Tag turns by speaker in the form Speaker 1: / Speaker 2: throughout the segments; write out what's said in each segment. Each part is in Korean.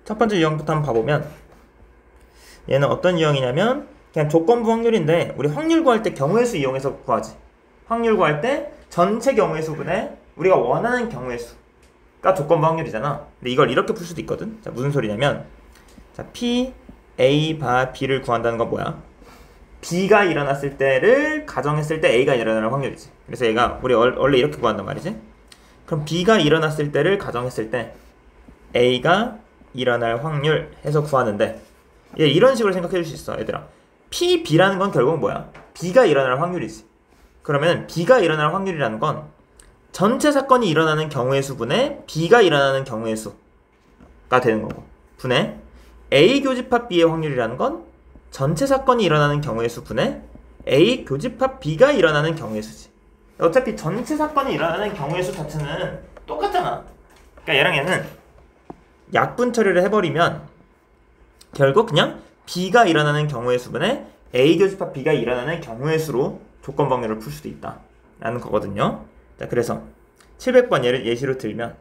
Speaker 1: 첫 번째 유형부터 한번 봐보면 얘는 어떤 유형이냐면 그냥 조건부 확률인데 우리 확률 구할 때 경우의 수 이용해서 구하지. 확률 구할 때 전체 경우의 수분에 우리가 원하는 경우의 수가 조건부 확률이잖아. 근데 이걸 이렇게 풀 수도 있거든. 자, 무슨 소리냐면 자, P, A, B를 구한다는 건 뭐야? B가 일어났을 때를 가정했을 때 A가 일어날 확률이지. 그래서 얘가 우리 원래 이렇게 구한단 말이지. 그럼 B가 일어났을 때를 가정했을 때 A가 일어날 확률 해서 구하는데 얘 이런 식으로 생각해 줄 수 있어. 얘들아, P, B라는 건 결국 뭐야? B가 일어날 확률이지. 그러면 B가 일어날 확률이라는 건 전체 사건이 일어나는 경우의 수분에 B가 일어나는 경우의 수가 되는 거고, 분의 A 교집합 B의 확률이라는 건 전체 사건이 일어나는 경우의 수분에 A 교집합 B가 일어나는 경우의 수지. 어차피 전체 사건이 일어나는 경우의 수 자체는 똑같잖아. 그러니까 얘랑 얘는 약분 처리를 해버리면 결국 그냥 B가 일어나는 경우의 수분에 A 교집합 B가 일어나는 경우의 수로 조건 확률을 풀 수도 있다 라는 거거든요. 자, 그래서 700번 예시로 들면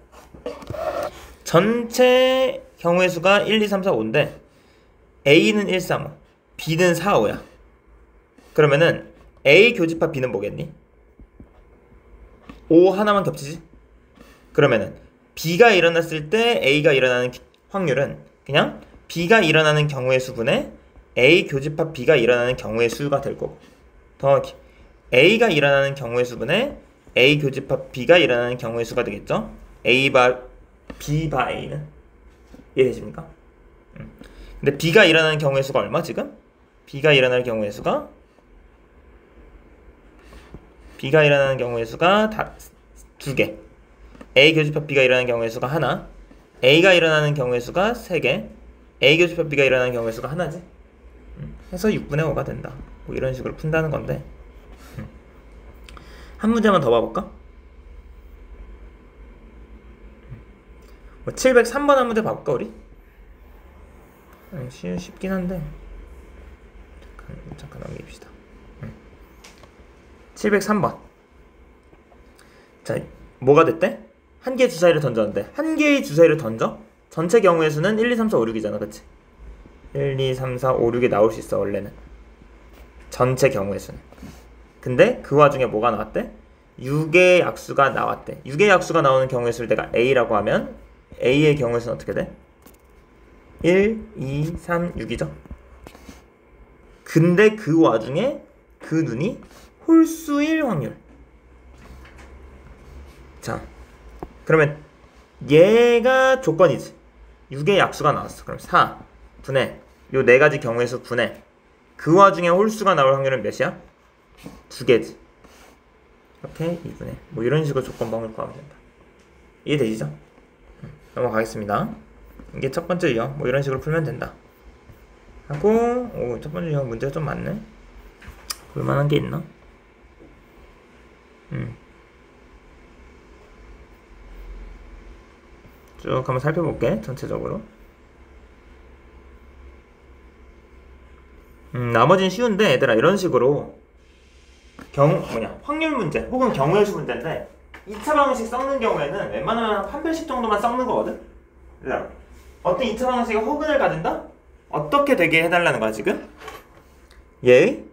Speaker 1: 전체 경우의 수가 1, 2, 3, 4, 5인데 A는 1, 3, 5, B는 4, 5야. 그러면은 A 교집합 B는 뭐겠니? 5 하나만 겹치지? 그러면은 B가 일어났을 때 A가 일어나는 확률은 그냥 B가 일어나는 경우의 수분에 A 교집합 B가 일어나는 경우의 수가 될 거고, 정확히 A가 일어나는 경우의 수분에 A 교집합 B가 일어나는 경우의 수가 되겠죠? A바 B바 A는 이해되십니까? 근데 B가 일어나는 경우의 수가 얼마 지금? B가 일어날 경우의 수가 다 2개, A 교집합 B가 일어나는 경우의 수가 하나, A가 일어나는 경우의 수가 3개, A 교집합 B가 일어나는 경우의 수가 하나지. 해서 6분의 5가 된다. 뭐 이런 식으로 푼다는 건데, 한 문제만 더 봐볼까? 703번 한 문제 봐볼까 우리? 쉽긴 한데 잠깐 넘깁시다. 703번. 자, 뭐가 됐대? 한 개의 주사위를 던졌는데 한 개의 주사위를 던져? 전체 경우의 수는 1, 2, 3, 4, 5, 6이잖아, 그치? 1, 2, 3, 4, 5, 6이 나올 수 있어 원래는, 전체 경우의 수는. 근데 그 와중에 뭐가 나왔대? 6의 약수가 나왔대. 6의 약수가 나오는 경우의 수를 내가 A라고 하면 A의 경우의 수는 어떻게 돼? 1, 2, 3, 6이죠. 근데 그 와중에 그 눈이 홀수일 확률. 자, 그러면 얘가 조건이지. 6의 약수가 나왔어. 그럼 4 분의 요 네 가지 경우의 수 분의 그 와중에 홀수가 나올 확률은 몇이야? 2개지. 이렇게 2분의 뭐 이런 식으로 조건 확률 구하면 된다. 이해되시죠? 넘어가겠습니다. 이게 첫 번째 유형. 뭐 이런 식으로 풀면 된다 하고, 첫 번째 유형 문제가 좀 많네. 볼만한 게 있나? 쭉 한번 살펴볼게. 전체적으로. 나머지는 쉬운데 얘들아, 이런 식으로 확률 문제 혹은 경우의 수 문제인데 2차 방정식 섞는 경우에는 웬만하면 한 별씩 정도만 섞는 거거든? 얘들아, 어떤 2차 방정식이 허근을 가진다? 어떻게 되게 해달라는 거야 지금? 얘의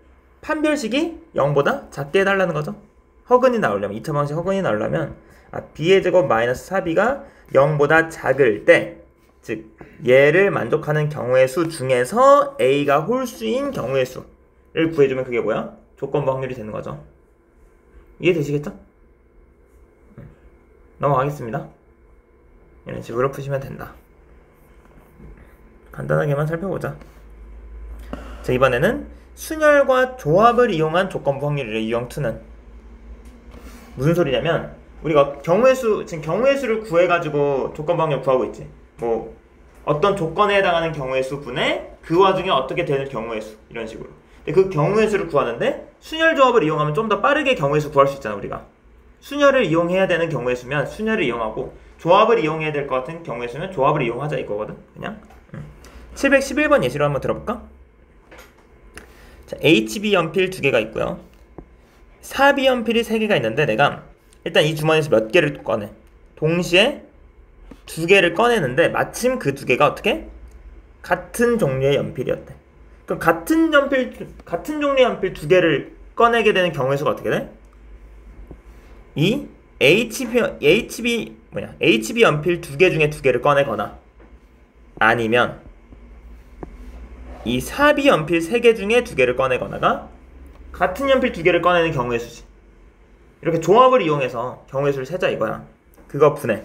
Speaker 1: 판별식이 0보다 작게 해달라는 거죠. 허근이 나오려면, 2차 방정식 허근이 나오려면 b의 제곱 마이너스 4b가 0보다 작을 때, 즉 얘를 만족하는 경우의 수 중에서 a가 홀수인 경우의 수를 구해주면 그게 뭐야? 조건부 확률이 되는 거죠. 이해되시겠죠? 넘어가겠습니다. 이런 식으로 푸시면 된다. 간단하게만 살펴보자. 자, 이번에는 순열과 조합을 이용한 조건부 확률이래. 유형 2는 무슨 소리냐면, 우리가 경우의 수, 지금 경우의 수를 구해가지고 조건부 확률 구하고 있지. 뭐 어떤 조건에 해당하는 경우의 수 분의 그 와중에 어떻게 되는 경우의 수, 이런 식으로. 근데 그 경우의 수를 구하는데 순열 조합을 이용하면 좀 더 빠르게 경우의 수 구할 수 있잖아. 우리가 순열을 이용해야 되는 경우의 수면 순열을 이용하고, 조합을 이용해야 될 것 같은 경우의 수면 조합을 이용하자 이거거든. 그냥 711번 예시로 한번 들어볼까? 자, HB 연필 2개가 있고요, 4B 연필이 3개가 있는데 내가 일단 이 주머니에서 몇 개를 꺼내? 동시에 두 개를 꺼내는데 마침 그 두 개가 어떻게? 같은 종류의 연필이었대. 그럼 같은 종류의 연필 두 개를 꺼내게 되는 경우의 수가 어떻게 돼? 이 HB 연필 두 개 중에 두 개를 꺼내거나 아니면 이 사비 연필 세 개 중에 두 개를 꺼내거나가 같은 연필 두 개를 꺼내는 경우의 수지. 이렇게 조합을 이용해서 경우의 수를 세자 이거야. 그거 분해.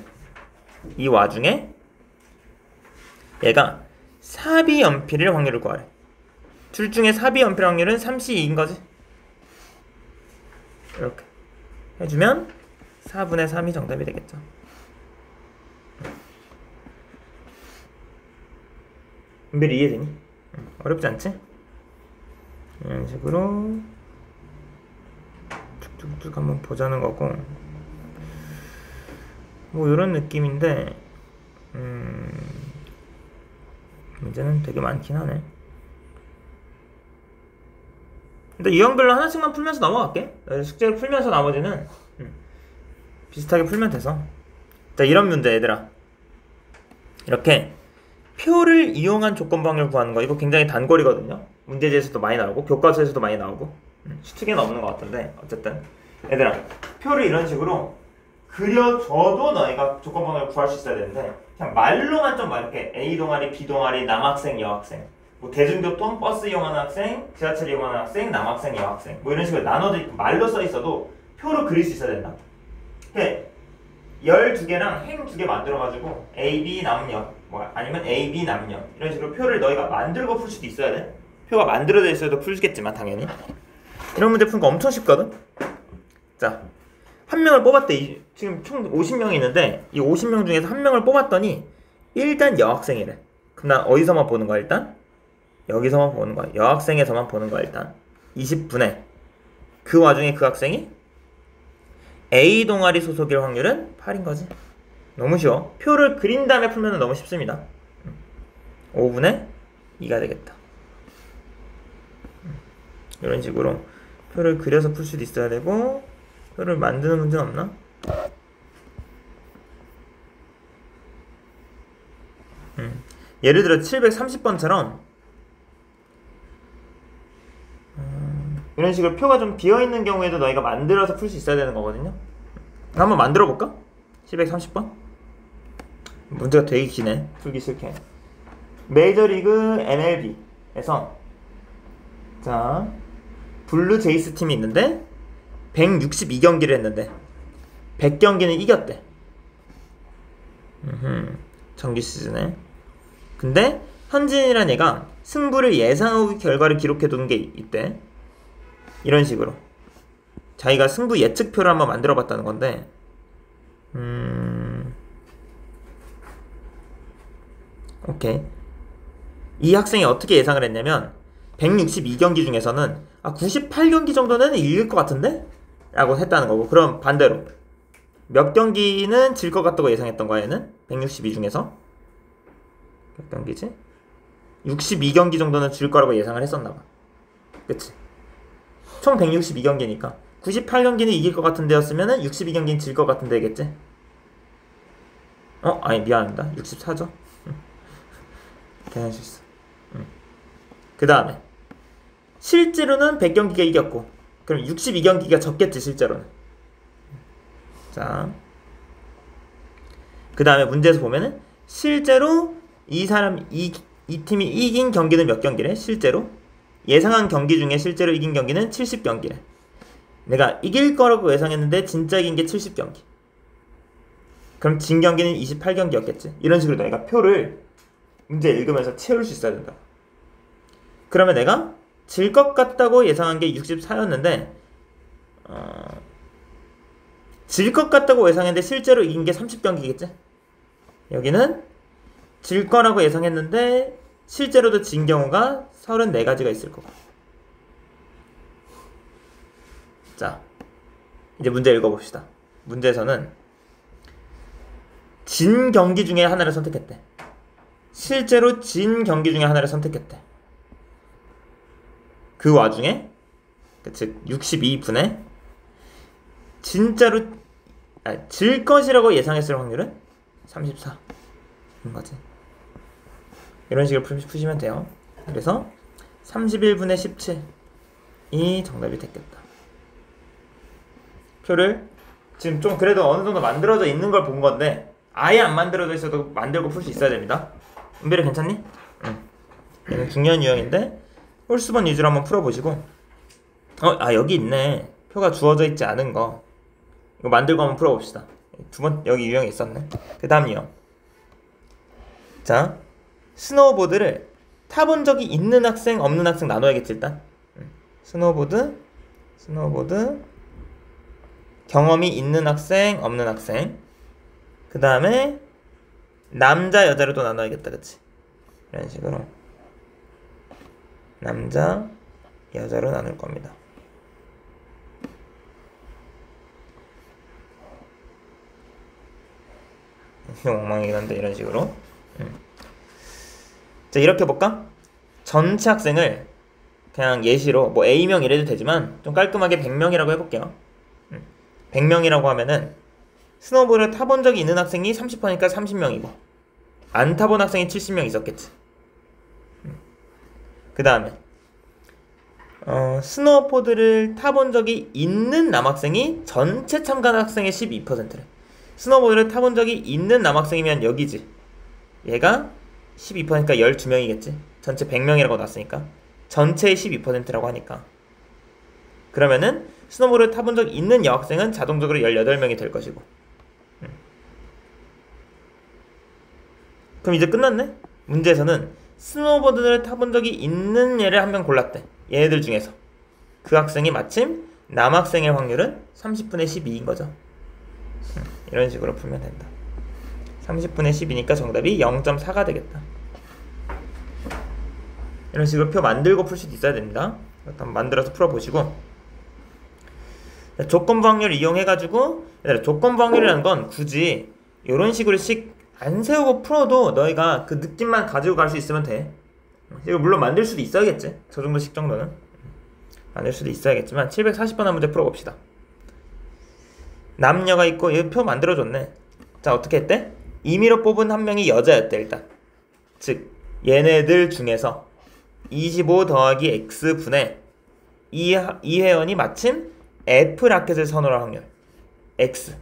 Speaker 1: 이 와중에 얘가 사비 연필의 확률을 구하래. 둘 중에 사비 연필 확률은 3C2인 거지. 이렇게 해주면 4분의 3이 정답이 되겠죠. 은별이 이해되니? 어렵지 않지? 이런 식으로 쭉쭉쭉 한번 보자는 거고, 뭐 이런 느낌인데 문제는 되게 많긴 하네. 일단 유형별로 하나씩만 풀면서 넘어갈게. 숙제를 풀면서 나머지는 비슷하게 풀면 돼서. 자, 이런 문제 얘들아. 이렇게 표를 이용한 조건부 확률 구하는 거, 이거 굉장히 단거리거든요. 문제지에서도 많이 나오고 교과서에서도 많이 나오고 수특에는 없는 것 같은데, 어쨌든 얘들아, 표를 이런 식으로 그려줘도 너희가 조건부 확률을 구할 수 있어야 되는데, 그냥 말로만 좀 막 이렇게 A 동아리, B 동아리, 남학생, 여학생, 뭐 대중교통, 버스 이용하는 학생, 지하철 이용하는 학생, 남학생, 여학생, 뭐 이런 식으로 나눠져 있고 말로 써 있어도 표로 그릴 수 있어야 된다. 12개랑 행 2개 만들어가지고 A, B 남녀, 뭐 아니면 A, B 남녀, 이런 식으로 표를 너희가 만들고 풀 수도 있어야 돼. 표가 만들어져 있어도 풀겠지만 당연히. 이런 문제 푸는 거 엄청 쉽거든. 자, 한 명을 뽑았대. 지금 총 50명이 있는데 이 50명 중에서 한 명을 뽑았더니 일단 여학생이래. 그럼 난 어디서만 보는 거야? 일단 여기서만 보는 거야. 여학생에서만 보는 거야. 일단 20분의 그 와중에 그 학생이 A 동아리 소속일 확률은 8인 거지. 너무 쉬워. 표를 그린 다음에 풀면 너무 쉽습니다. 5분의 2가 되겠다. 이런 식으로 표를 그려서 풀 수도 있어야 되고, 표를 만드는 문제는 없나? 예를 들어 730번처럼 이런 식으로 표가 좀 비어있는 경우에도 너희가 만들어서 풀 수 있어야 되는 거거든요. 한번 만들어 볼까? 730번? 문제가 되게 기네. 풀기 싫게. 메이저리그 MLB에서 자, 블루 제이스 팀이 있는데 162경기를 했는데 100경기는 이겼대. 정규 시즌에. 근데 현진이란 얘가 승부를 예상하고 결과를 기록해두는 게 있대. 이런 식으로 자기가 승부 예측표를 한번 만들어 봤다는 건데, 오케이. 이 학생이 어떻게 예상을 했냐면 162경기 중에서는 98경기 정도는 이길 것 같은데? 라고 했다는 거고, 그럼 반대로 몇 경기는 질 것 같다고 예상했던 거야 얘는? 162 중에서 몇 경기지? 62경기 정도는 질 거라고 예상을 했었나 봐. 그치? 총 162경기니까 98경기는 이길 것 같은 데였으면은 62경기는 질 것 같은 데겠지? 아니 미안합니다. 64죠? 괜찮을 수 있어. 그 다음에 실제로는 100경기가 이겼고, 그럼 62경기가 적겠지 실제로는. 자, 그 다음에 문제에서 보면은 실제로 이 팀이 이긴 경기는 몇 경기래? 실제로 예상한 경기 중에 실제로 이긴 경기는 70경기래. 내가 이길 거라고 예상했는데 진짜 이긴 게 70경기. 그럼 진 경기는 28경기였겠지. 이런 식으로 내가 표를 문제 읽으면서 채울 수 있어야 된다. 그러면 내가 질 것 같다고 예상한 게 64였는데 질 것 같다고 예상했는데 실제로 이긴 게 30경기겠지. 여기는 질 거라고 예상했는데 실제로도 진 경우가 34가지가 있을 거고. 자, 이제 문제 읽어봅시다. 문제에서는 진 경기 중에 하나를 선택했대. 실제로 진 경기 중에 하나를 선택했대. 그 와중에 즉 62분의 진짜로 질 것이라고 예상했을 확률은 34. 거지. 이런 식으로 푸시면 돼요. 그래서 31분의 17이 정답이 됐겠다. 표를 지금 좀 그래도 어느 정도 만들어져 있는 걸 본 건데 아예 안 만들어져 있어도 만들고 풀 수 있어야 됩니다. 은별이 괜찮니? 응. 얘는 중요한 유형인데 홀수번 위주로 한번 풀어보시고 여기 있네. 표가 주어져 있지 않은 거 이거 만들고 한번 풀어봅시다. 여기 유형이 있었네. 그 다음 유형. 자, 스노우보드를 타본 적이 있는 학생 없는 학생 나눠야겠지 일단. 스노우보드 경험이 있는 학생 없는 학생. 그 다음에 남자 여자로도 나눠야겠다. 그치? 이런 식으로 남자 여자로 나눌 겁니다. 엉망이긴 한데 이런 식으로. 자, 이렇게 볼까? 전체 학생을 그냥 예시로 뭐 A명 이래도 되지만 좀 깔끔하게 100명이라고 해볼게요. 100명이라고 하면은 스노우볼을 타본 적이 있는 학생이 30%니까 30명이고 안 타본 학생이 70명 있었겠지. 그 다음에 스노우보드를 타본 적이 있는 남학생이 전체 참가한 학생의 12%래. 스노우보드를 타본 적이 있는 남학생이면 여기지. 얘가 12%니까 12명이겠지. 전체 100명이라고 놨으니까 전체의 12%라고 하니까 그러면은 스노우보드를 타본 적이 있는 여학생은 자동적으로 18명이 될 것이고. 그럼 이제 끝났네? 문제에서는 스노우보드를 타본 적이 있는 얘를 한 명 골랐대. 얘네들 중에서 그 학생이 마침 남학생의 확률은 30분의 12인 거죠. 이런 식으로 풀면 된다. 30분의 10이니까 정답이 0.4가 되겠다. 이런 식으로 표 만들고 풀 수도 있어야 됩니다. 일단 만들어서 풀어보시고 조건부 확률 이용해가지고 조건부 확률이라는 건 굳이 이런 식으로 안 세우고 풀어도 너희가 그 느낌만 가지고 갈 수 있으면 돼. 이거 물론 만들 수도 있어야겠지. 저 정도씩 정도는 만들 수도 있어야겠지만 740번 한 문제 풀어봅시다. 남녀가 있고 이 표 만들어줬네. 자, 어떻게 했대? 임의로 뽑은 한 명이 여자였대. 일단 즉 얘네들 중에서 25 더하기 x분의 이 회원이 마침 F 라켓을 선호할 확률 x가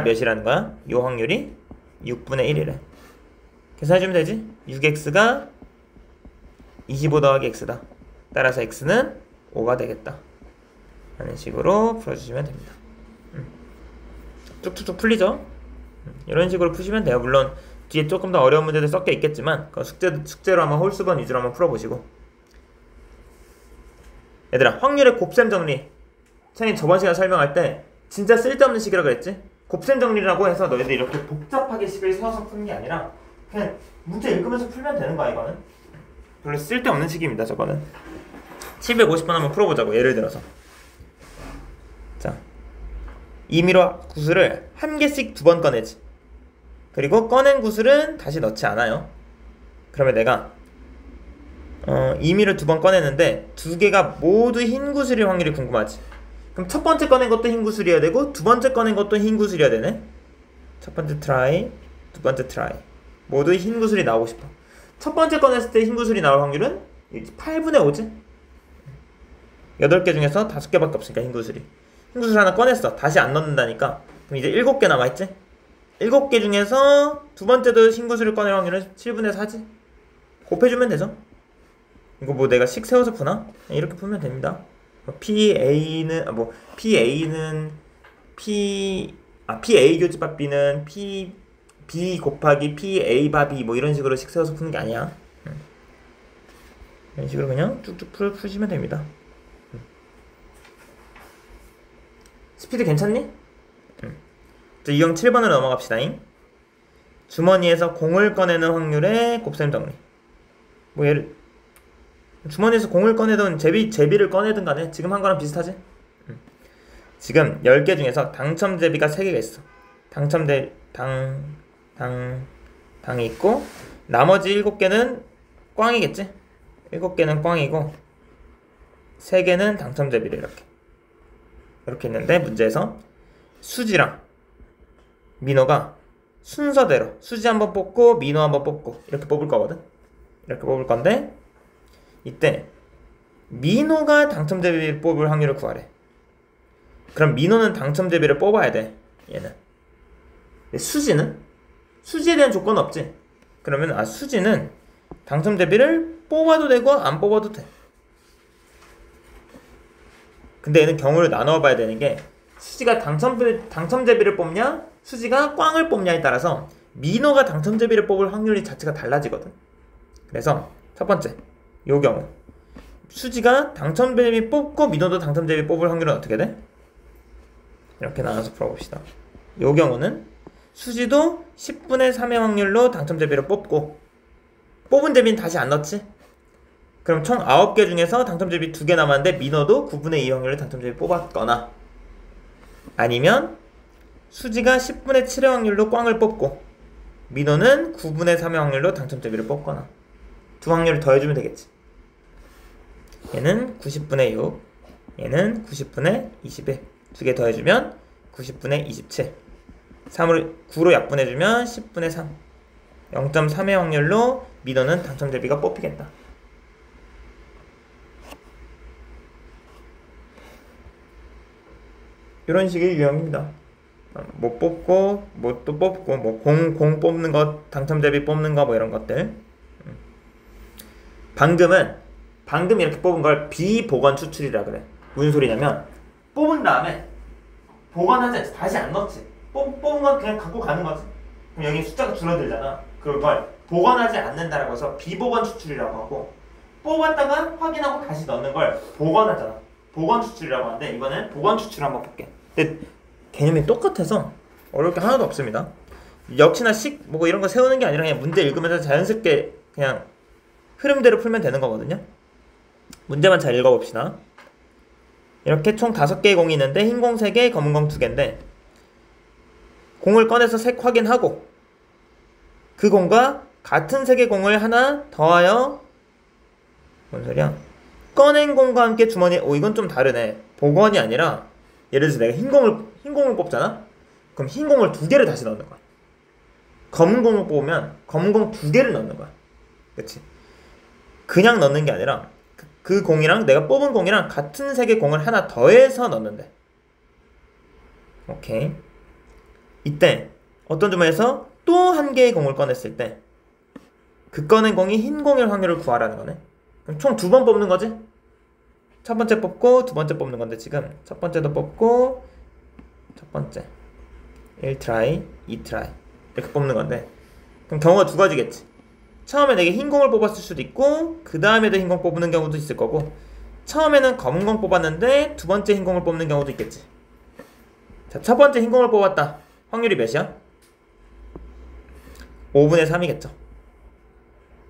Speaker 1: 몇이라는 거야? 이 확률이 6분의 1이래. 계산해주면 되지? 6x가 25 더하기 x다. 따라서 x는 5가 되겠다. 라는 식으로 풀어주시면 됩니다. 쭉쭉쭉 풀리죠? 이런 식으로 푸시면 돼요. 물론 뒤에 조금 더 어려운 문제들 섞여 있겠지만 숙제로 한번 홀수번 위주로 한번 풀어보시고. 얘들아, 확률의 곱셈 정리 선생님 저번 시간 설명할 때 진짜 쓸데없는 식이라고 그랬지? 곱셈 정리라고 해서 너희들 이렇게 복잡하게 식을 세워서 푸는 게 아니라 그냥 문제 읽으면서 풀면 되는 거야. 이거는 별로 쓸데없는 식입니다. 저거는 750번 한번 풀어보자고. 예를 들어서 자, 임의로 구슬을 한 개씩 2번 꺼내지. 그리고 꺼낸 구슬은 다시 넣지 않아요. 그러면 내가 임의로 2번 꺼내는데 2개가 모두 흰 구슬일 확률이 궁금하지. 그럼 첫 번째 꺼낸 것도 흰 구슬이어야 되고 두 번째 꺼낸 것도 흰 구슬이어야 되네. 첫 번째 트라이, 두 번째 트라이 모두 흰 구슬이 나오고 싶어. 첫 번째 꺼냈을 때 흰 구슬이 나올 확률은 8분의 5지. 8개 중에서 5개밖에 없으니까 흰 구슬이. 흰 구슬 하나 꺼냈어. 다시 안 넣는다니까. 그럼 이제 7개 남아있지? 7개 중에서 두 번째도 흰 구슬을 꺼낼 확률은 7분의 4지. 곱해주면 되죠. 이거 뭐 내가 식 세워서 푸나? 이렇게 풀면 됩니다. PA는 PA 교집합 B는 B 곱하기 PA 바 B 뭐 이런 식으로 식 세워서 푸는 게 아니야. 이런 식으로 그냥 쭉쭉 푸시면 됩니다. 스피드 괜찮니? 자, 유형 7번으로 넘어갑시다. 주머니에서 공을 꺼내는 확률의 곱셈 정리. 뭐 주머니에서 공을 꺼내든 제비를 꺼내든 간에 지금 한 거랑 비슷하지? 지금 10개 중에서 당첨 제비가 3개가 있어. 당이 있고 나머지 7개는 꽝이겠지? 7개는 꽝이고 3개는 당첨 제비를 이렇게 있는데 문제에서 수지랑 민호가 순서대로 수지 한번 뽑고 민호 한번 뽑고 이렇게 뽑을 거거든. 이렇게 뽑을 건데 이때 민호가 당첨 대비를 뽑을 확률을 구하래. 그럼 민호는 당첨 대비를 뽑아야 돼. 얘는. 근데 수지는? 수지에 대한 조건은 없지. 그러면 수지는 당첨 대비를 뽑아도 되고 안 뽑아도 돼. 근데 얘는 경우를 나눠 봐야 되는 게 수지가 당첨 대비를 뽑냐 수지가 꽝을 뽑냐에 따라서 민호가 당첨 대비를 뽑을 확률이 자체가 달라지거든. 그래서 첫 번째 요 경우 수지가 당첨 대비 뽑고 민호도 당첨 대비 뽑을 확률은 어떻게 돼? 이렇게 나눠서 풀어봅시다. 요 경우는 수지도 10분의 3의 확률로 당첨 대비를 뽑고 뽑은 대비는 다시 안 넣지? 그럼 총 9개 중에서 당첨 대비 2개 남았는데 민호도 9분의 2 확률로 당첨 대비 뽑았거나 아니면 수지가 10분의 7의 확률로 꽝을 뽑고 민호는 9분의 3의 확률로 당첨 대비를 뽑거나 두 확률을 더해주면 되겠지. 얘는 90분의 6 얘는 90분의 21 두 개 더해주면 90분의 27 3을 9로 약분해주면 10분의 3 0.3의 확률로 민호는 당첨 대비가 뽑히겠다. 이런 식의 유형입니다. 뭐 뽑고 뭐 또 뽑고 뭐 공 뽑는 거 당첨 대비 뽑는 거 뭐 이런 것들. 방금 이렇게 뽑은 걸 비보건 추출이라 그래. 무슨 소리냐면 뽑은 다음에 보관하지 않지. 다시 안 넣지. 뽑은 건 그냥 갖고 가는 거지. 그럼 여기 숫자가 줄어들잖아. 그걸 보관하지 않는다라고 해서 비보건 추출이라고 하고 뽑았다가 확인하고 다시 넣는 걸 보관하잖아. 보관 추출이라고 하는데 이번엔 보관 추출 한번 볼게. 근데 개념이 똑같아서 어려울 게 하나도 없습니다. 역시나 뭐 이런 거 세우는 게 아니라 그냥 문제 읽으면서 자연스럽게 그냥 흐름대로 풀면 되는 거거든요. 문제만 잘 읽어봅시다. 이렇게 총 5개의 공이 있는데 흰 공 3개, 검은 공 2개인데 공을 꺼내서 색 확인하고 그 공과 같은 색의 공을 하나 더하여 뭔 소리야? 꺼낸 공과 함께 주머니에 이건 좀 다르네. 복원이 아니라 예를 들어서 내가 흰 공을 뽑잖아? 그럼 흰 공을 2개를 다시 넣는 거야. 검은 공을 뽑으면 검은 공 2개를 넣는 거야. 그치? 그냥 넣는 게 아니라 그 공이랑 내가 뽑은 공이랑 같은 색의 공을 하나 더해서 넣는데. 오케이. 이때 어떤 주머니에서 또 한 개의 공을 꺼냈을 때 그 꺼낸 공이 흰 공일 확률을 구하라는 거네. 그럼 총 2번 뽑는 거지? 첫 번째 뽑고 두 번째 뽑는 건데 지금 첫 번째도 뽑고 첫 번째 1트라이, 2트라이 이렇게 뽑는 건데 그럼 경우가 2가지겠지. 처음에 내가 흰 공을 뽑았을 수도 있고 그 다음에도 흰 공 뽑는 경우도 있을 거고 처음에는 검은 공 뽑았는데 두 번째 흰 공을 뽑는 경우도 있겠지. 자, 첫 번째 흰 공을 뽑았다. 확률이 몇이야? 5분의 3이겠죠.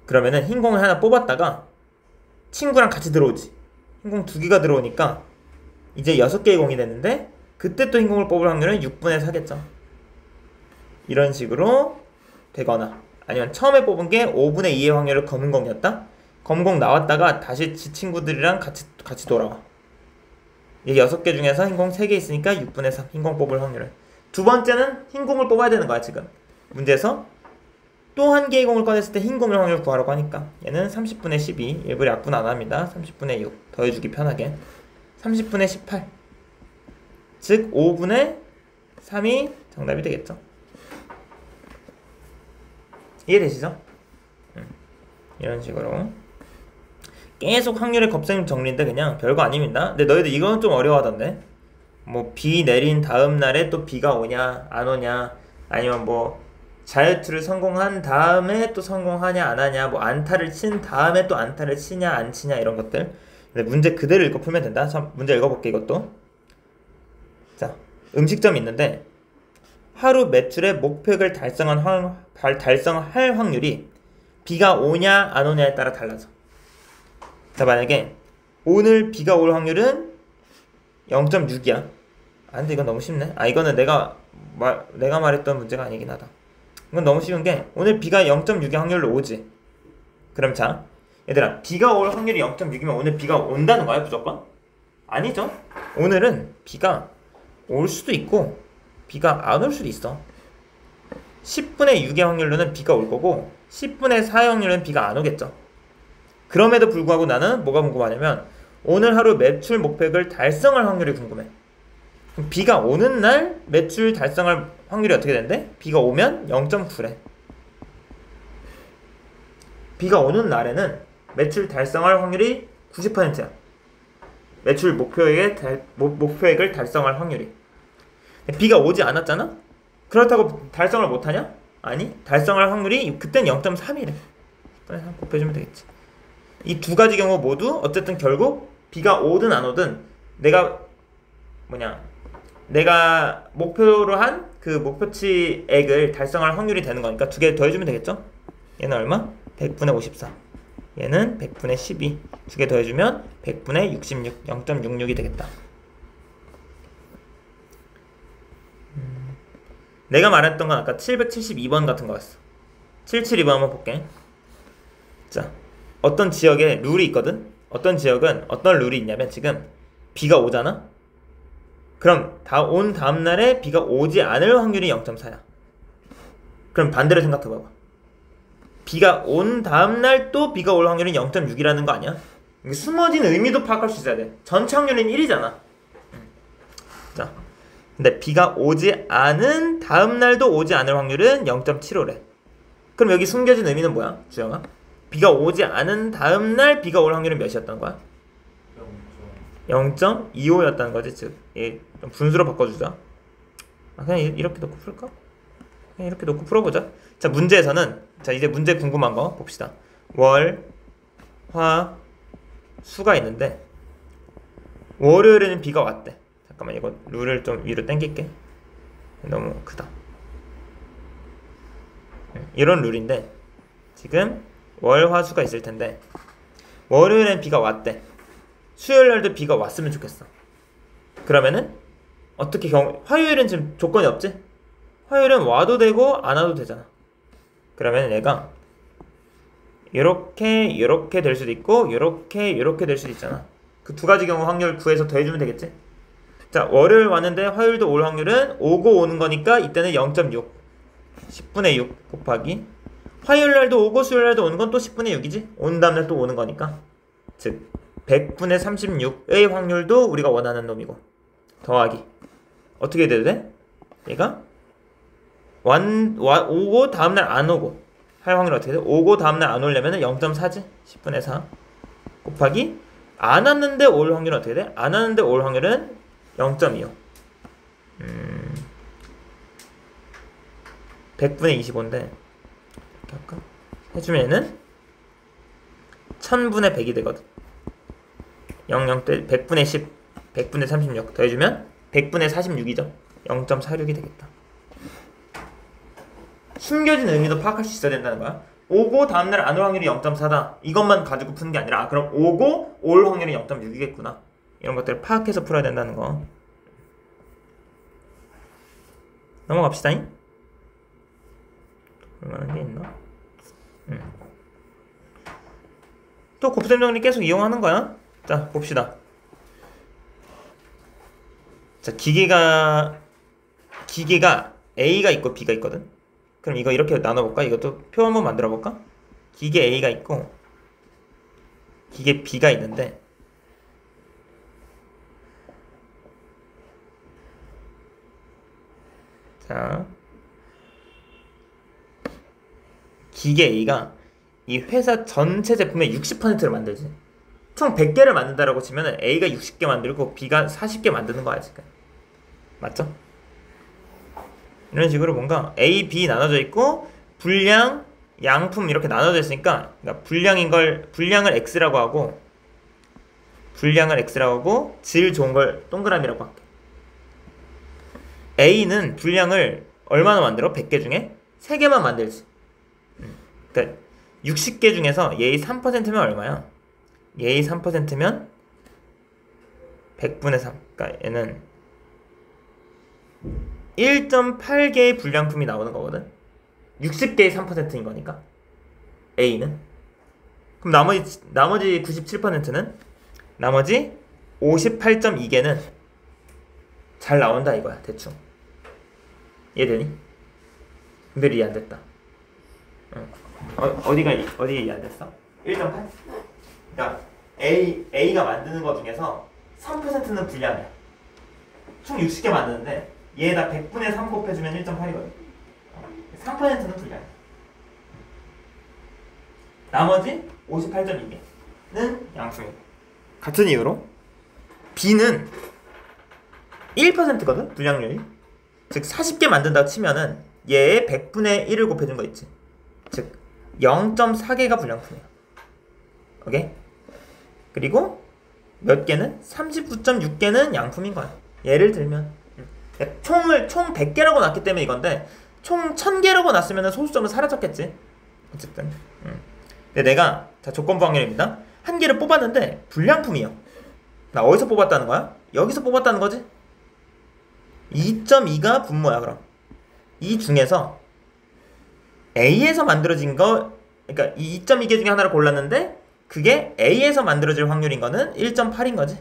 Speaker 1: 그러면은 흰 공을 하나 뽑았다가 친구랑 같이 들어오지. 흰 공 2개가 들어오니까 이제 6개의 공이 됐는데 그때 또 흰 공을 뽑을 확률은 6분의 4겠죠. 이런 식으로 되거나 아니면 처음에 뽑은 게 5분의 2의 확률을 검은 공이었다. 검은 공 나왔다가 다시 지 친구들이랑 같이 돌아와. 이게 6개 중에서 흰 공 3개 있으니까 6분의 3 흰 공 뽑을 확률을. 두 번째는 흰 공을 뽑아야 되는 거야 지금. 문제에서 또 한 개의 공을 꺼냈을 때 흰 공의 확률을 구하라고 하니까 얘는 30분의 12 일부러 약분 안 합니다. 30분의 6 더해주기 편하게 30분의 18 즉 5분의 3이 정답이 되겠죠. 이해되시죠? 이런 식으로 계속 확률의 곱셈 정리인데 그냥 별거 아닙니다. 근데 너희들 이건 좀 어려워하던데 뭐 비 내린 다음 날에 또 비가 오냐 안 오냐 아니면 뭐 자유투를 성공한 다음에 또 성공하냐 안 하냐 뭐 안타를 친 다음에 또 안타를 치냐 안 치냐 이런 것들. 근데 문제 그대로 읽어 풀면 된다. 자, 문제 읽어볼게 이것도. 자, 음식점이 있는데 하루 매출의 목표액을 달성할 확률이 비가 오냐 안 오냐에 따라 달라져. 자, 만약에 오늘 비가 올 확률은 0.6이야. 아 근데 이건 너무 쉽네. 아 이거는 내가 말했던 문제가 아니긴 하다. 이건 너무 쉬운 게 오늘 비가 0.6의 확률로 오지. 그럼 자 얘들아 비가 올 확률이 0.6이면 오늘 비가 온다는 거야 무조건? 아니죠. 오늘은 비가 올 수도 있고 비가 안 올 수도 있어. 10분의 6의 확률로는 B가 올 거고 10분의 4의 확률로는 B가 안 오겠죠. 그럼에도 불구하고 나는 뭐가 궁금하냐면 오늘 하루 매출 목표액을 달성할 확률이 궁금해. 그럼 B가 오는 날 매출 달성할 확률이 어떻게 된대? B가 오면 0.9래. B가 오는 날에는 매출 달성할 확률이 90%야. 매출 목표액을 달성할 확률이. B가 오지 않았잖아? 그렇다고 달성을 못하냐? 아니, 달성할 확률이 그땐 0.3이래. 10분의 3 곱해주면 되겠지. 이 두 가지 경우 모두 어쨌든 결국 B가 오든 안 오든 내가 목표로 한 그 목표치액을 달성할 확률이 되는 거니까 두 개 더해주면 되겠죠? 얘는 얼마? 100분의 54. 얘는 100분의 12. 두 개 더해주면 100분의 66. 0.66이 되겠다. 내가 말했던 건 아까 772번 같은 거였어. 772번 한번 볼게. 자, 어떤 지역에 룰이 있거든? 어떤 지역은 어떤 룰이 있냐면 지금 B가 오잖아? 그럼 온 다음날에 B가 오지 않을 확률이 0.4야. 그럼 반대로 생각해봐봐. B가 온 다음날 또 B가 올 확률은 0.6이라는 거 아니야? 숨어진 의미도 파악할 수 있어야 돼. 전체 확률은 1이잖아. 자, 근데 B가 오지 않은 다음날도 오지 않을 확률은 0.75래. 그럼 여기 숨겨진 의미는 뭐야, 주영아? B가 오지 않은 다음날 B가 올 확률은 몇이었던 거야? 0.25였다는 거지. 즉, 좀 분수로 바꿔주자. 그냥 이렇게 놓고 풀까? 그냥 이렇게 놓고 풀어보자. 자, 문제에서는, 자, 이제 문제 궁금한 거 봅시다. 월, 화, 수가 있는데 월요일에는 B가 왔대. 잠깐만, 이거 룰을 좀 위로 당길게. 너무 크다. 이런 룰인데 지금 월, 화, 수가 있을 텐데 월요일엔 B가 왔대. 수요일날도 B가 왔으면 좋겠어. 그러면은 어떻게 화요일은 지금 조건이 없지? 화요일은 와도 되고 안 와도 되잖아. 그러면 얘가 이렇게 될 수도 있고 이렇게 될 수도 있잖아. 그 두 가지 경우 확률 구해서 더해주면 되겠지? 자, 월요일 왔는데 화요일도 올 확률은 오고 오는 거니까 이때는 0.6 10분의 6 곱하기 화요일날도 오고 수요일날도 오는 건 또 10분의 6이지? 온 다음날 또 오는 거니까 즉 100분의 36의 확률도 우리가 원하는 놈이고 더하기 어떻게 돼도 돼? 얘가 오고 다음날 안 오고 할 확률이 어떻게 돼? 오고 다음날 안 오려면 0.4지? 10분의 4 곱하기 안 왔는데 올 확률은 어떻게 돼? 안 왔는데 올 확률은 0.25 100분의 25인데 이렇게 할까? 해주면 얘는 1000분의 100이 되거든. 00 때 100분의 10 100분의 36 더해주면 100분의 46이죠. 0.46이 되겠다. 숨겨진 의미도 파악할 수 있어야 된다는 거야. 오고 다음날 안 올 확률이 0.4다. 이것만 가지고 푸는 게 아니라 그럼 오고 올 확률이 0.6이겠구나. 이런 것들을 파악해서 풀어야 된다는 거. 넘어갑시다. 볼만한 게 있나? 또 곱셈 정리 계속 이용하는 거야. 자, 봅시다. 자, 기계가 A가 있고 B가 있거든. 그럼 이거 이렇게 나눠볼까? 이것도 표 한번 만들어볼까? 기계 A가 있고 기계 B가 있는데 자, 기계 A가 이 회사 전체 제품의 60%를 만들지. 총 100개를 만든다라고 치면 A가 60개 만들고 B가 40개 만드는 거야 지금. 맞죠? 이런 식으로 뭔가 A, B 나눠져 있고 분량, 양품 이렇게 나눠져 있으니까 그러니까 분량을 X라고 하고 질 좋은 걸 동그라미라고 할게. A는 분량을 얼마나 만들어? 100개 중에 3개만 만들지. 그러니까 60개 중에서 얘의 3%면 얼마야? 얘의 3%면 100분의 3. 그러니까 얘는 1.8개의 불량품이 나오는 거거든. 60개의 3%인 거니까 A는. 그럼 나머지 97%는 나머지 58.2개는 잘 나온다 이거야. 대충 이해되니? 근데 이해 안 됐다. 어디가 이해 안 됐어? 1.8? 그러니까 A가 만드는 거 중에서 3%는 불량이야. 총 60개 만드는데 얘에다 100분의 3 곱해주면 1.8이거든. 3%는 불량이야. 나머지 58.2개는 양수인. 같은 이유로 B는 1%거든, 불량률이. 즉 40개 만든다고 치면은 얘의 100분의 1을 곱해준 거 있지. 즉 0.4개가 불량품이야. 오케이? 그리고 몇 개는? 39.6개는 양품인 거야. 예를 들면 총 100개라고 놨기 때문에 이건데 총 1000개라고 놨으면 소수점은 사라졌겠지. 어쨌든 근데 내가 자 조건부 확률입니다. 한 개를 뽑았는데 불량품이요. 나 어디서 뽑았다는 거야? 여기서 뽑았다는 거지? 2.2가 분모야. 그럼 이 중에서 A에서 만들어진 거, 그러니까 이 2.2개 중에 하나를 골랐는데 그게 A에서 만들어질 확률인 거는 1.8인 거지.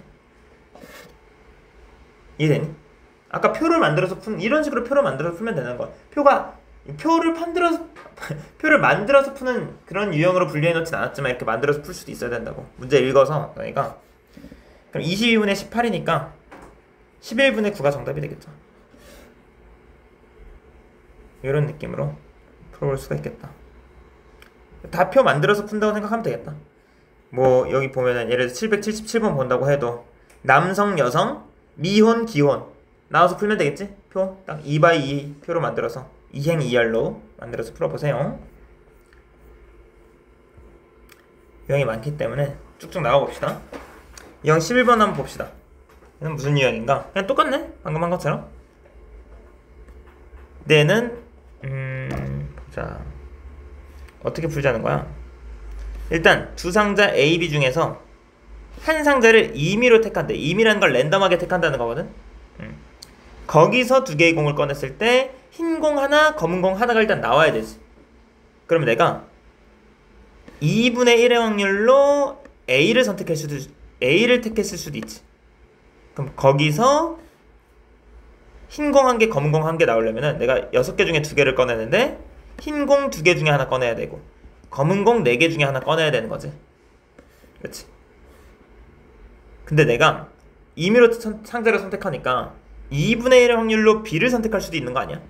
Speaker 1: 이해되니? 아까 표를 만들어서 이런 식으로 표를 만들어서 풀면 되는 거야. 표를 만들어서 푸는 그런 유형으로 분류해 놓진 않았지만 이렇게 만들어서 풀 수도 있어야 된다고. 문제 읽어서 너희가 그럼 22분의 18이니까 11분의 9가 정답이 되겠죠. 이런 느낌으로 풀어볼 수가 있겠다. 다 표 만들어서 푼다고 생각하면 되겠다. 뭐 여기 보면은 예를 들어 777번 본다고 해도 남성, 여성, 미혼, 기혼 나와서 풀면 되겠지? 표 딱 2x2 표로 만들어서 2행 2할로 만들어서 풀어보세요. 유형이 많기 때문에 쭉쭉 나가봅시다. 유형 11번 한번 봅시다. 얘는 무슨 유형인가? 그냥 똑같네? 방금 한 것처럼. 얘는 보자. 어떻게 풀자는 거야? 일단 두 상자 A, B 중에서 한 상자를 임의로 택한대. 임의라는 걸 랜덤하게 택한다는 거거든. 거기서 두 개의 공을 꺼냈을 때 흰 공 하나, 검은 공 하나가 일단 나와야 되지. 그러면 내가 2분의 1의 확률로 A를 택했을 수도 있지. 그럼 거기서 흰 공 한 개, 검은 공 한 개 나오려면은 내가 6개 중에 2개를 꺼내는데 흰 공 2개 중에 하나 꺼내야 되고 검은 공 4개 중에 하나 꺼내야 되는 거지. 그렇지? 근데 내가 임의로 상자를 선택하니까 2분의 1의 확률로 B를 선택할 수도 있는 거 아니야?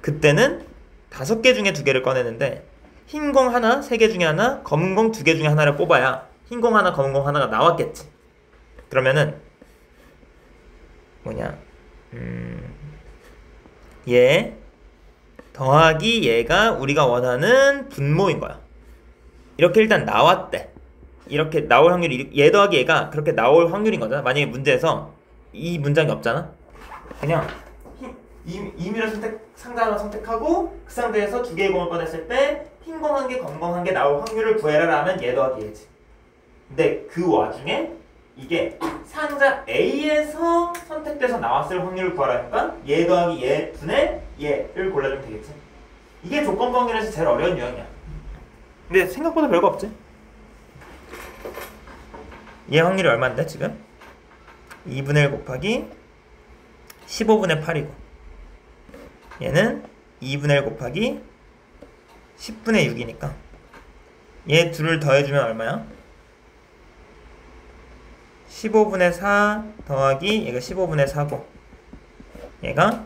Speaker 1: 그때는 5개 중에 2개를 꺼내는데 흰 공 하나, 3개 중에 하나, 검은 공 2개 중에 하나를 뽑아야 흰 공 하나, 검은 공 하나가 나왔겠지. 그러면은 뭐냐? 얘 더하기 얘가 우리가 원하는 분모인 거야. 이렇게 일단 나왔대. 이렇게 나올 확률이 얘 더하기 얘가 그렇게 나올 확률인 거잖아. 만약에 문제에서 이 문장이 없잖아. 그냥 임의로 상자 하나 선택하고 그 상자에서 2개의 공을 꺼냈을 때 흰 공 1개, 검은 공 1개 나올 확률을 구해라 하면 얘 더하기 얘지. 근데 그 와중에 이게 상자 A에서 선택돼서 나왔을 확률을 구하라니까 얘 더하기 얘 분의 얘를 골라주면 되겠지. 이게 조건부 확률에서 제일 어려운 유형이야. 근데 생각보다 별거 없지. 얘 확률이 얼마인데 지금? 2분의 1 곱하기 15분의 8이고 얘는 2분의 1 곱하기 10분의 6이니까 얘 둘을 더해주면 얼마야? 15분의 4 더하기 얘가 15분의 4고 얘가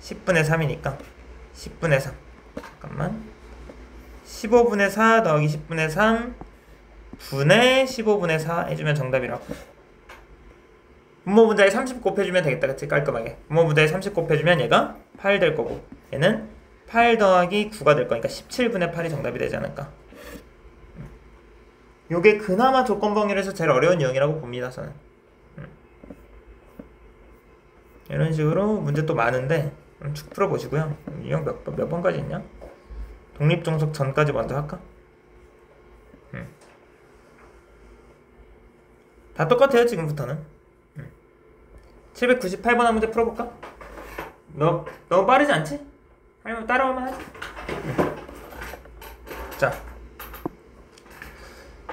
Speaker 1: 10분의 3이니까 10분의 3 잠깐만 15분의 4 더하기 10분의 3 분의 15분의 4 해주면 정답이라고. 분모 분자에 30 곱해주면 되겠다. 그치? 깔끔하게 분모 분자에 30 곱해주면 얘가 8 될 거고 얘는 8 더하기 9가 될 거니까 17분의 8이 정답이 되지 않을까. 요게 그나마 조건부 확률에서 제일 어려운 유형이라고 봅니다. 저는 이런 식으로 문제 또 많은데 쭉 풀어보시고요. 유형 몇 번까지 있냐? 독립종속 전까지 먼저 할까? 다 똑같아요 지금부터는. 798번 한 문제 풀어볼까? 너무 빠르지 않지? 아니면 따라오면 하지. 자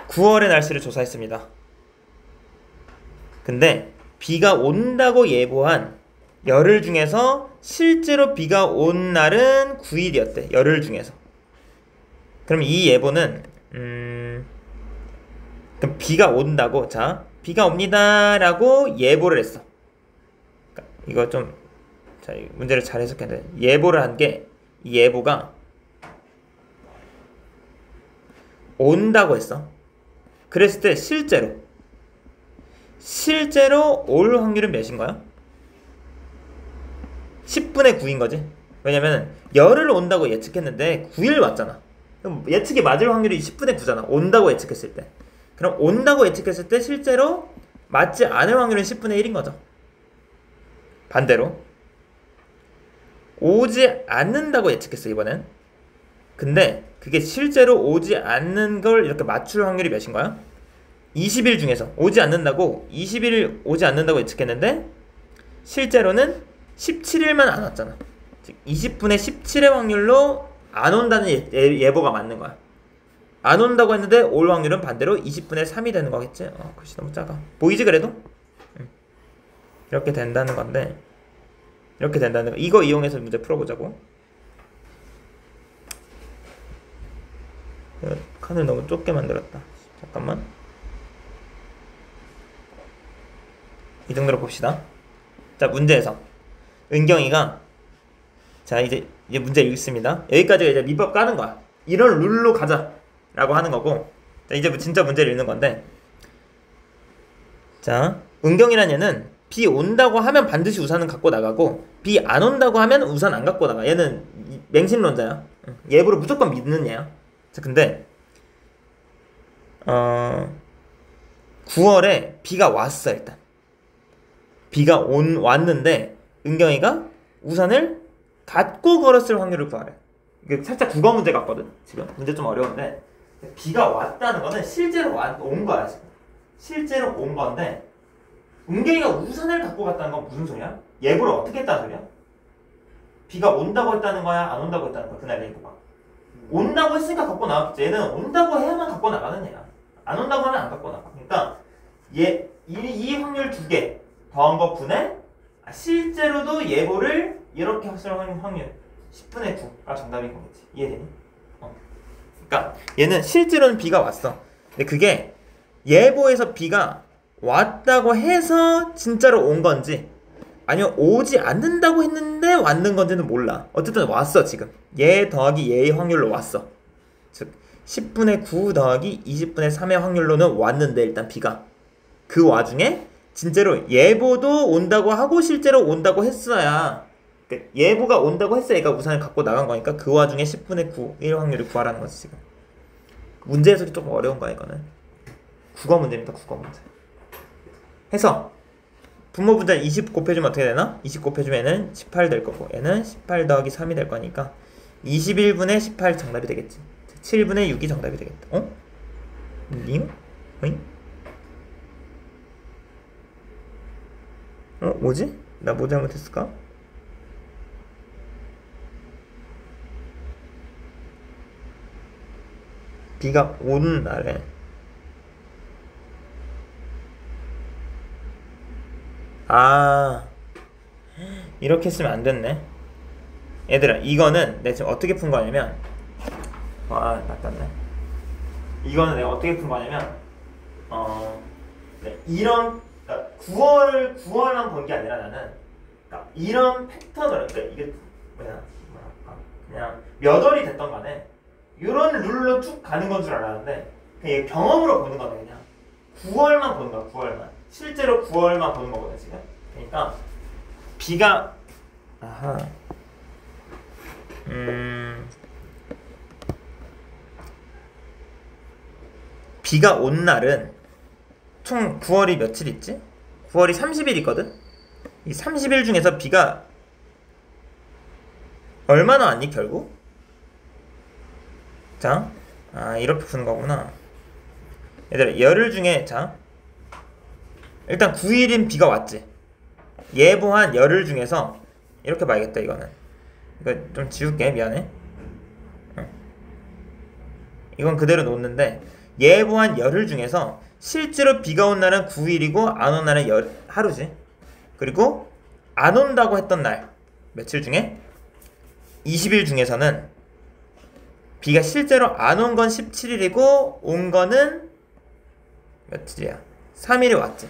Speaker 1: 9월의 날씨를 조사했습니다. 근데 비가 온다고 예보한 열흘 중에서 실제로 비가 온 날은 9일이었대. 열흘 중에서. 그럼 이 예보는 그럼 비가 온다고, 자, 비가 옵니다 라고 예보를 했어. 그러니까 이거 좀, 자, 문제를 잘 해석해야 돼. 예보를 한 게, 이 예보가 온다고 했어. 그랬을 때 실제로 올 확률은 몇인 거야? 10분의 9인 거지. 왜냐면 열흘 온다고 예측했는데 9일 왔잖아. 그럼 예측이 맞을 확률이 10분의 9잖아. 온다고 예측했을 때. 그럼 온다고 예측했을 때 실제로 맞지 않을 확률은 10분의 1인 거죠. 반대로 오지 않는다고 예측했어, 이번엔. 근데 그게 실제로 오지 않는 걸 이렇게 맞출 확률이 몇인 거야? 20일 중에서 오지 않는다고 20일 오지 않는다고 예측했는데 실제로는 17일만 안 왔잖아. 즉 20분의 17의 확률로 안 온다는 예보가 맞는 거야. 안 온다고 했는데 올 확률은 반대로 20분의 3이 되는 거겠지? 글씨 너무 작아. 보이지 그래도? 이렇게 된다는 건데, 이렇게 된다는 거. 이거 이용해서 문제 풀어보자고. 칸을 너무 좁게 만들었다. 잠깐만. 이 정도로 봅시다. 자, 문제에서 은경이가, 자, 이제 문제 읽습니다. 여기까지가 이제 민법 까는 거야. 이런 룰로 가자 라고 하는 거고, 자, 이제 진짜 문제를 읽는 건데, 자, 은경이란 얘는 비 온다고 하면 반드시 우산은 갖고 나가고 비 안 온다고 하면 우산 안 갖고 나가. 얘는 맹신론자야. 예보를 무조건 믿는 얘야. 자, 근데 9월에 비가 왔어. 일단 비가 왔는데 은경이가 우산을 갖고 걸었을 확률을 구하래. 이게 살짝 국어 문제 같거든. 지금 문제 좀 어려운데, 비가 왔다는 거는 실제로 온 거야. 지금 실제로 온 건데, 은경이가 우산을 갖고 갔다는 건 무슨 소리야? 예보를 어떻게 했다는 소리야? 비가 온다고 했다는 거야? 안 온다고 했다는 거야? 그날 예보가 온다고 했으니까 갖고 나왔겠지. 얘는 온다고 해야만 갖고 나가는 애야. 안 온다고 하면 안 갖고 나가. 그러니까 이 확률 2개 더한 거 분의 실제로도 예보를 이렇게 확실한 확률 10분의 9가 정답인 거겠지. 이해되니? 그러니까 얘는 실제로는 비가 왔어. 근데 그게 예보에서 비가 왔다고 해서 진짜로 온 건지 아니면 오지 않는다고 했는데 왔는 건지는 몰라. 어쨌든 왔어. 지금 얘 더하기 얘의 확률로 왔어. 즉 10분의 9 더하기 20분의 3의 확률로는 왔는데, 일단 비가 그 와중에 진짜로 예보도 온다고 하고 실제로 온다고 했어야, 그러니까 예보가 온다고 했어야 얘가 우산을 갖고 나간 거니까 그 와중에 10분의 9의 확률을 구하라는 거지. 지금 문제 해석이 조금 어려운 거야. 이거는 국어 문제입니다. 국어 문제 해서 분모 분자를 20 곱해주면 어떻게 되나? 20 곱해주면 얘는 18 될 거고, 얘는 18 더하기 3이 될 거니까 21분의 18 정답이 되겠지. 7분의 6이 정답이 되겠다. 링? 어잉? 뭐지? 나 뭐 잘못했을까? 비가 오는 날에 이렇게 쓰면 안 됐네. 얘들아, 이거는 내가 지금 어떻게 푼 거냐면, 낫겠네. 이거는 내가 어떻게 푼 거냐면, 이런, 그러니까 9월만 본 게 아니라 나는, 그러니까 이런 패턴으로, 그러니까 이게 뭐랄까, 그냥 몇 월이 됐던 간에 이런 룰로 쭉 가는 건 줄 알았는데, 그냥 경험으로 보는 거네. 그냥 9월만 보는 거야. 9월만. 실제로 9월만 보는 거거든 지금. 그러니까 비가 비가 온 날은 총 9월이 며칠 있지? 9월이 30일 있거든? 이 30일 중에서 비가 얼마나 왔니 결국? 자, 이렇게 푸는 거구나. 얘들아, 열흘 중에, 자, 일단 9일인 비가 왔지. 예보한 열흘 중에서 이렇게 봐야겠다. 이거는 이거 좀 지울게. 미안해. 이건 그대로 놓는데, 예보한 열흘 중에서 실제로 비가 온 날은 9일이고 안 온 날은 하루지. 그리고 안 온다고 했던 날 며칠 중에 20일 중에서는 비가 실제로 안 온 건 17일이고 온 거는 며칠이야? 3일이 왔지.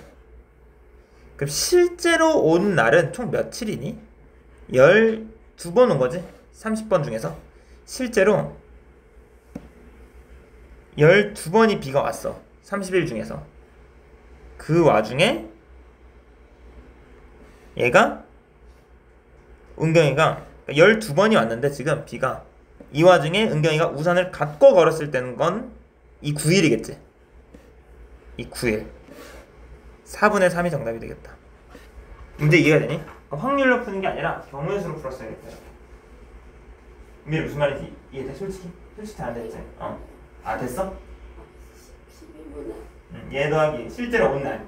Speaker 1: 그럼 실제로 온 날은 총 며칠이니? 12번 온 거지. 30번 중에서 실제로 12번이 비가 왔어. 30일 중에서. 그 와중에 얘가 은경이가 12번이 왔는데 지금 비가 이 와중에 은경이가 우산을 갖고 걸었을 때는 건 이 9일이겠지. 이 9일 4분의 3이 정답이 되겠다. 문제 이해가 되니? 확률로 푸는 게 아니라 경우의 수로 풀었어야겠다. 이게 무슨 말인지 이해돼? 솔직히 안 됐지? 아 됐어? 12분의 얘 더하기 실제로 온 날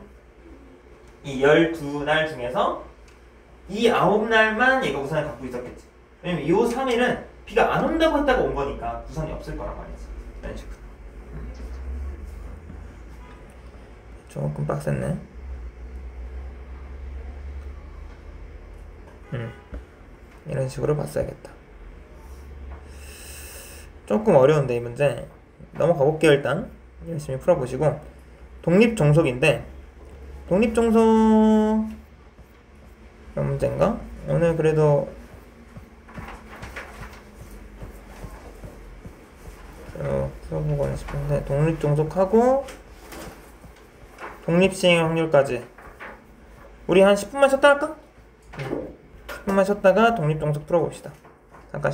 Speaker 1: 이 12날 중에서 이 9날만 얘가 우산을 갖고 있었겠지. 왜냐면 이 3일은 비가 안 온다고 했다가 온 거니까 우산이 없을 거란 말이지. 이런 식으로. 조금 빡셌네. 이런 식으로 봤어야겠다. 조금 어려운데 이 문제 넘어가 볼게요. 일단 열심히 풀어보시고 독립종속인데 독립종속 이런 문제인가? 오늘 그래도 풀어보고는 싶은데 독립종속하고 독립시행의 확률까지 우리 한 10분만 쉬었다 할까? 10분만 쉬었다가 독립종속 풀어봅시다. 잠깐